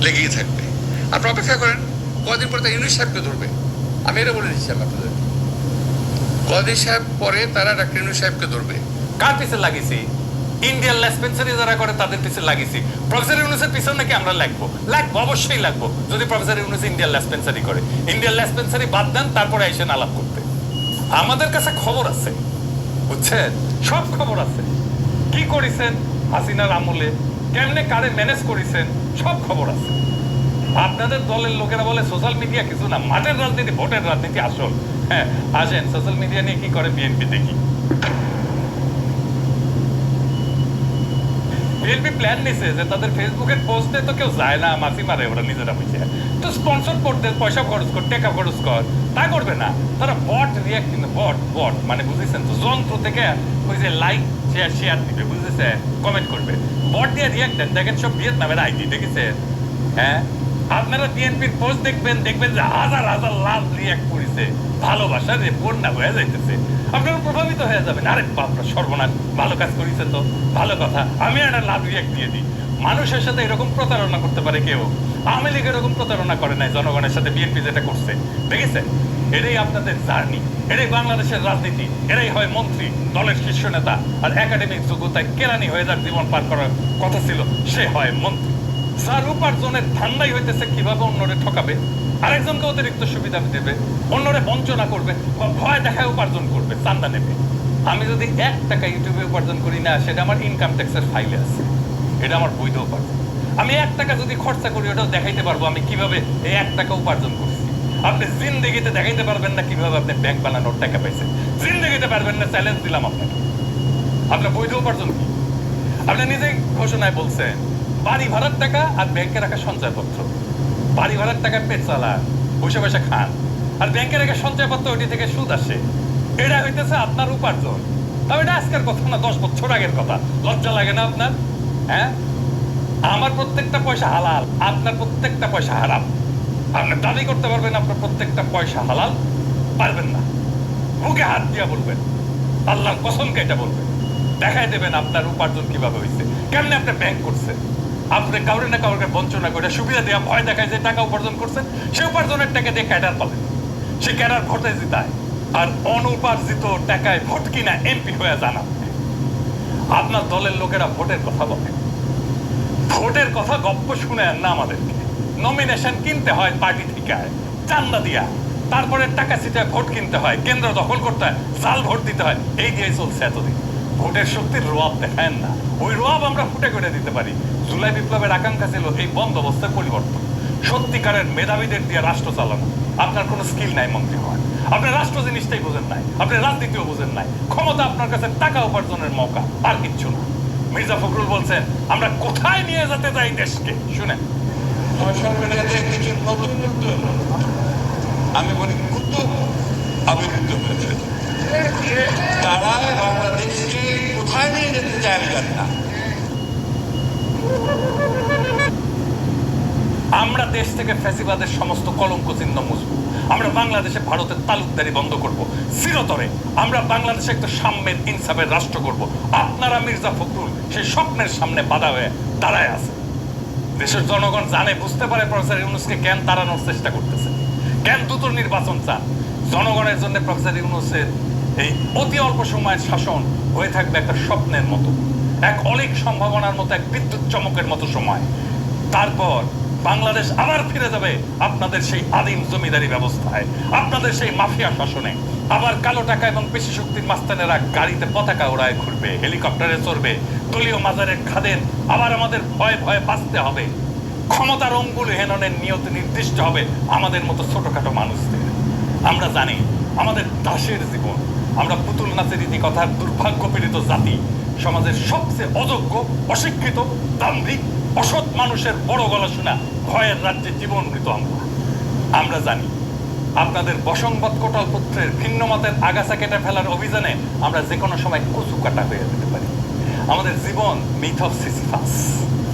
লেগেই থাকবে। আপনি অপেক্ষা করেন, কদিন পরে তারা ইউনূস সাহেবকে ধরবে। আমি এটা বলে দিচ্ছিলাম আপনাদের, কদিন সাহেব পরে তারা ডাক্তার ইউনূস সাহেবকে ধরবে। কার পিছে লাগিয়েছি? ইন্ডিয়ান লেসপেন্সারি যারা করে তাদের পিছে লাগিয়েছি। প্রফেসর ইউনূসের পিছনে নাকি আমরা লাগবো? অবশ্যই লাগবো, যদি প্রফেসর ইউনূস ইন্ডিয়ান লেসপেন্সারি করে। ইন্ডিয়ান লেসপেন্সারি বাদ দেন, তারপরে এসে আলাপ করতে। আমাদের কাছে খবর আছে, বুঝছেন, সব খবর আছে। কি করেছেন হাসিনার আমলে, কেমনে কারে ম্যানেজ করেছেন, সব খবর আছে। আপনাদের দলের লোকেরা বলে সোশ্যাল মিডিয়া কিছু না, মাঠের রাজনীতি, ভোটের রাজনীতি আসল। হ্যাঁ, আসেন সোশ্যাল মিডিয়া নিয়ে কি করে বিএনপি দেখি। বিএনপি প্ল্যান নিছে যে তাদের ফেসবুকের পোস্টে তো কেউ যায় না, মাসি মারে ওরা নিজেরা বুঝে, তো স্পন্সর করতে পয়সা খরচ কর, টাকা খরচ কর, তা করবে না তারা। বট রিয়াক্ট, কিন্তু বট মানে বুঝেছেন তো, যন্ত্র থেকে ওই যে লাইক শেয়ার দিবে, বুঝেছে, কমেন্ট করবে, বট দিয়ে রিয়াক্ট দেন। দেখেন সব ভিয়েতনামের আইডি দেখেছেন? হ্যাঁ, আপনারা বিএনপির পোস্ট দেখবেন, দেখবেন যে হাজার হাজার লাভ রিয়াক্ট করেছে, ভালোবাসা যে বন্যা হয়ে যাইতেছে, আপনারা প্রভাবিত হয়ে যাবেন। আরে বাপরা সর্বনাশ, ভালো কাজ করেছে তো, ভালো কথা, আমি একটা লাভ রিয়াক্ট দিয়ে দিই। মানুষের সাথে এরকম প্রতারণা করতে পারে কেউ? আওয়ামী লীগ এরকম প্রতারণা করে নাই জনগণের সাথে, বিএনপি যেটা করছে দেখেছেন। এটাই আপনাদের জার্নি, এটাই বাংলাদেশের রাজনীতি। এরাই হয় মন্ত্রী, দলের শীর্ষ নেতা, আর একাডেমিক যোগ্যতায় কেরানি হয়ে যার জীবন পার করার কথা ছিল, সে হয় মন্ত্রী। যার উপার্জনের ধান্দাই হইতেছে কিভাবে অন্যরে ঠকাবে, আরেকজনকে অতিরিক্ত সুবিধা দেবে, অন্যরে বঞ্চনা করবে, ভয় দেখায় উপার্জন করবে, চান্দা নেবে। আমি যদি 1 টাকা ইউটিউবে উপার্জন করি না, সেটা আমার ইনকাম ট্যাক্সের ফাইলে আছে, এটা আমার বৈধ উপার্জন। আমি 1 টাকা যদি খরচা করি, ওটাও দেখাইতে পারবো আমি কিভাবে এই 1 টাকা উপার্জন করছি। আপনি জিন্দেগিতে দেখাইতে পারবেন না কিভাবে আপনি ব্যাংক বানানোর টাকা পাইছেন, জিন্দেগিতে পারবেন না, চ্যালেঞ্জ দিলাম আপনাকে। আপনার বৈধ উপার্জন কি? আপনি নিজেই ঘোষণায় বলছেন বাড়ি ভাড়ার টাকা আর ব্যাংকে রাখা সঞ্চয়পত্র। বাড়ি ভাড়ার টাকা পেট চালান, বসে বসে খান, আর ব্যাংকে রাখা সঞ্চয়পত্র ওইটি থেকে সুদ আসে, এটা হইতেছে আপনার উপার্জন। তবে এটা আজকের কথা না, 10 বছর আগের কথা। লজ্জা লাগে না আপনার? হ্যাঁ, আমার প্রত্যেকটা পয়সা হালাল, আপনার প্রত্যেকটা পয়সা হারাম। আপনি দাবি করতে পারবেন আপনার প্রত্যেকটা পয়সা হালাল? পারবেন না। মুখে হাত দিয়া বলবেন, আল্লাহর কসম কেটে বলবেন, দেখাই দেবেন আপনার উপার্জন কিভাবে হয়েছে, কেমনে আপনি ব্যাংক করছেন। আপনি কাউরে না কাউকে বঞ্চনা করে সুবিধা দেওয়া, ভয় দেখায় যে টাকা উপার্জন করছেন, সে উপার্জনের টাকা দিয়ে ক্যাডার পাবেন, সে ক্যাডার ভোটে জিতায়, আর অনুপার্জিত টাকায় ভোট কিনা এমপি হয়ে যান আপনি। আপনার দলের লোকেরা ভোটের কথা বলে, ভোটের কথা গপ্প শুনে না আমাদেরকে। নমিনেশন কিনতে হয় পার্টি থেকে, চান্দা দিয়া, তারপরে টাকা ছিটায় ভোট কিনতে হয়, কেন্দ্র দখল করতে হয়, জাল ভোট দিতে হয়, এই দিয়ে চলছে এতদিন। ভোটের শক্তির রোয়াব দেখায় না, ওই রোয়াব আমরা ফুটে করে দিতে পারি। জুলাই বিপ্লবের আকাঙ্ক্ষা ছিল এই বন্দোবস্তের পরিবর্তন, সত্যিকারের মেধাবীদের দিয়ে রাষ্ট্র চালানো। আপনার কোনো স্কিল নাই মন্ত্রী হওয়ার, আপনি রাষ্ট্র জিনিসটাই বোঝেন নাই, আপনি রাজনীতিও বোঝেন নাই। ক্ষমতা আপনার কাছে টাকা উপার্জনের মৌকা, আর কিচ্ছু না। মির্জা ফখরুল বলছেন আমরা কোথায় নিয়ে যেতে চাই দেশকে, শুনেন। কিছু নতুন উদ্যোগ, আমি বলি উদ্যোগ আবির্ভূত হয়েছে। তারা বাংলাদেশকে কোথায় নিয়ে যেতে চায় আমি জানি না। আমরা দেশ থেকে ফ্যাসিবাদের সমস্ত কলঙ্ক চিহ্ন মুছবো। আমরা বাংলাদেশে ভারতের তালুকদারি বন্ধ করব চিরতরে। আমরা বাংলাদেশে একটা সাম্যের ইনসাফের রাষ্ট্র করব। আপনারা মির্জা ফখরুল সেই স্বপ্নের সামনে বাধা হয়ে দাঁড়ায় আছে। দেশের জনগণ জানে, বুঝতে পারে প্রফেসর ইউনূসকে কেন তাড়ানোর চেষ্টা করতেছে, কেন দ্রুত নির্বাচন চান। জনগণের জন্য প্রফেসর ইউনূসের এই অতি অল্প সময়ের শাসন হয়ে থাকবে একটা স্বপ্নের মতো, এক অলিক সম্ভাবনার মতো, এক বিদ্যুৎ চমকের মতো সময়। তারপর বাংলাদেশ আবার ফিরে যাবে আপনাদের সেই আদিম জমিদারি ব্যবস্থায়, আপনাদের সেই মাফিয়া শাসনে। আবার কালো টাকা এবং পেশি শক্তির মাস্তানেরা গাড়িতে পতাকা ওড়ায় ঘুরবে, হেলিকপ্টারে চড়বে, দলীয় মাজারের খাদেন। আবার আমাদের ভয়ে ভয়ে বাঁচতে হবে। ক্ষমতার অঙ্গুল হেননের নিয়ত নির্দিষ্ট হবে আমাদের মতো ছোটখাটো মানুষদের। আমরা জানি আমাদের দাসের জীবন, আমরা পুতুল নাচের রীতি কথার দুর্ভাগ্য পীড়িত জাতি, সমাজের সবচেয়ে অযোগ্য, অশিক্ষিত, দাম্ভিক, অসৎ মানুষের বড় গলা শোনা ভয়ের রাজ্যে জীবন মৃত আমরা জানি আপনাদের বসংবাদ কোটালপুত্রের ভিন্ন মতের আগাছা কেটে ফেলার অভিযানে আমরা যে কোনো সময় কচু কাটা হয়ে যেতে পারি। আমাদের জীবন মিথ অফ সিসিফাস।